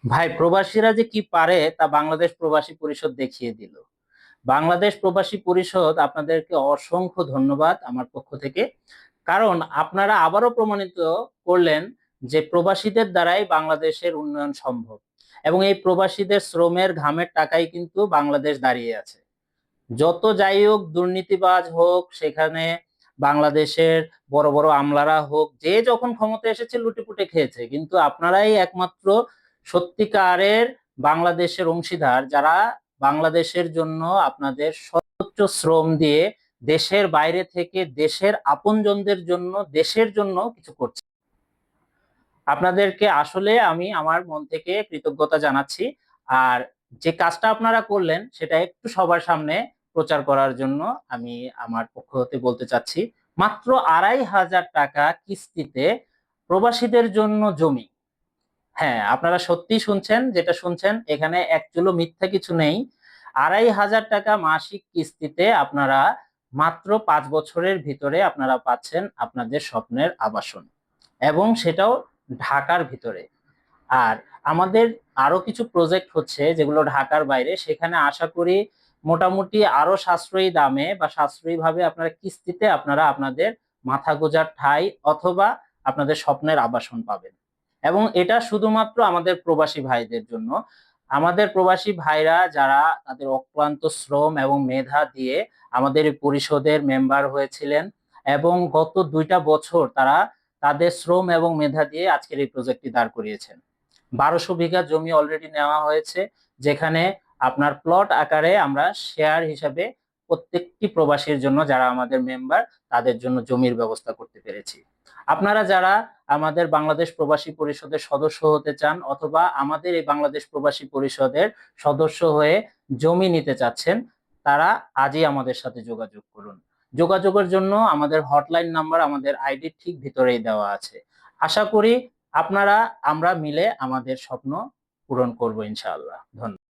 ভাই, প্রবাসীরা যে কি পারে তা বাংলাদেশ প্রবাসী পরিষদ দেখিয়ে দিল। বাংলাদেশ প্রবাসী পরিষদ আপনাদেরকে অসংখ্য ধন্যবাদ আমার পক্ষ থেকে। কারণ আপনারা আবারও প্রমাণিত করলেন যে প্রবাসীদের দ্বারাই বাংলাদেশের উন্নয়ন সম্ভব, এবং এই প্রবাসীদের শ্রমের ঘামের টাকাই কিন্তু বাংলাদেশ দাঁড়িয়ে আছে। যত যাই হোক, দুর্নীতিবাজ হোক, সেখানে বাংলাদেশের বড় বড় আমলারা হোক, যে যখন ক্ষমতা এসেছে লুটেপুটে খেয়েছে, কিন্তু আপনারাই একমাত্র সত্যিকারের বাংলাদেশের অংশীদার, যারা বাংলাদেশের জন্য আপনাদের সর্বোচ্চ শ্রম দিয়ে দেশের বাইরে থেকে দেশের আপনজনদের জন্য, দেশের জন্য কিছু করছে। আপনাদেরকে আসলে আমি আমার মন থেকে কৃতজ্ঞতা জানাচ্ছি। আর যে কাজটা আপনারা করলেন সেটা একটু সবার সামনে প্রচার করার জন্য আমি আমার পক্ষ হতে বলতে চাচ্ছি, মাত্র 2,500 টাকা কিস্তিতে প্রবাসীদের জন্য জমি। হ্যাঁ, আপনারা সত্যি শুনছেন, যেটা শুনছেন এখানে একচুলো মিথ্যা কিছু নেই। 2,500 টাকা মাসিক কিস্তিতে আপনারা মাত্র 5 বছরের ভিতরে আপনারা পাচ্ছেন আপনাদের স্বপ্নের আবাসন, এবং সেটাও ঢাকার ভিতরে। আর আমাদের আরো কিছু প্রজেক্ট হচ্ছে যেগুলো ঢাকার বাইরে, সেখানে আশা করি মোটামুটি আরো সাশ্রয়ী দামে বা সাশ্রয়ী ভাবে আপনারা কিস্তিতে আপনারা আপনাদের মাথা গোঁজার ঠাঁই অথবা আপনাদের স্বপ্নের আবাসন পাবেন। এবং এটা শুধুমাত্র আমাদের প্রবাসী ভাইদের জন্য। আমাদের প্রবাসী ভাইরা যারা তাদের অক্লান্ত শ্রম এবং মেধা দিয়ে আমাদের এই পরিষদের মেম্বার হয়েছিলেন, এবং গত 2টা বছর তারা তাদের শ্রম এবং মেধা দিয়ে আজকের এই প্রজেক্টটি দাঁড় করিয়েছেন। 1200 বিঘা জমি অলরেডি নেওয়া হয়েছে, যেখানে আপনার প্লট আকারে আমরা শেয়ার হিসাবে প্রত্যেকটি প্রবাসীর জন্য, যারা আমাদের মেম্বার, তাদের জন্য জমির ব্যবস্থা করতে পেরেছি। আপনারা যারা আমাদের বাংলাদেশ প্রবাসী পরিষদের সদস্য হতে চান, অথবা আমাদের এই বাংলাদেশ প্রবাসী পরিষদের সদস্য হয়ে জমি নিতে চাচ্ছেন, তারা আজই আমাদের সাথে যোগাযোগ করুন। যোগাযোগের জন্য আমাদের হটলাইন নাম্বার আমাদের আইডির ঠিক ভিতরেই দেওয়া আছে। আশা করি আপনারা আমরা মিলে আমাদের স্বপ্ন পূরণ করব ইনশাআল্লাহ। ধন্যবাদ।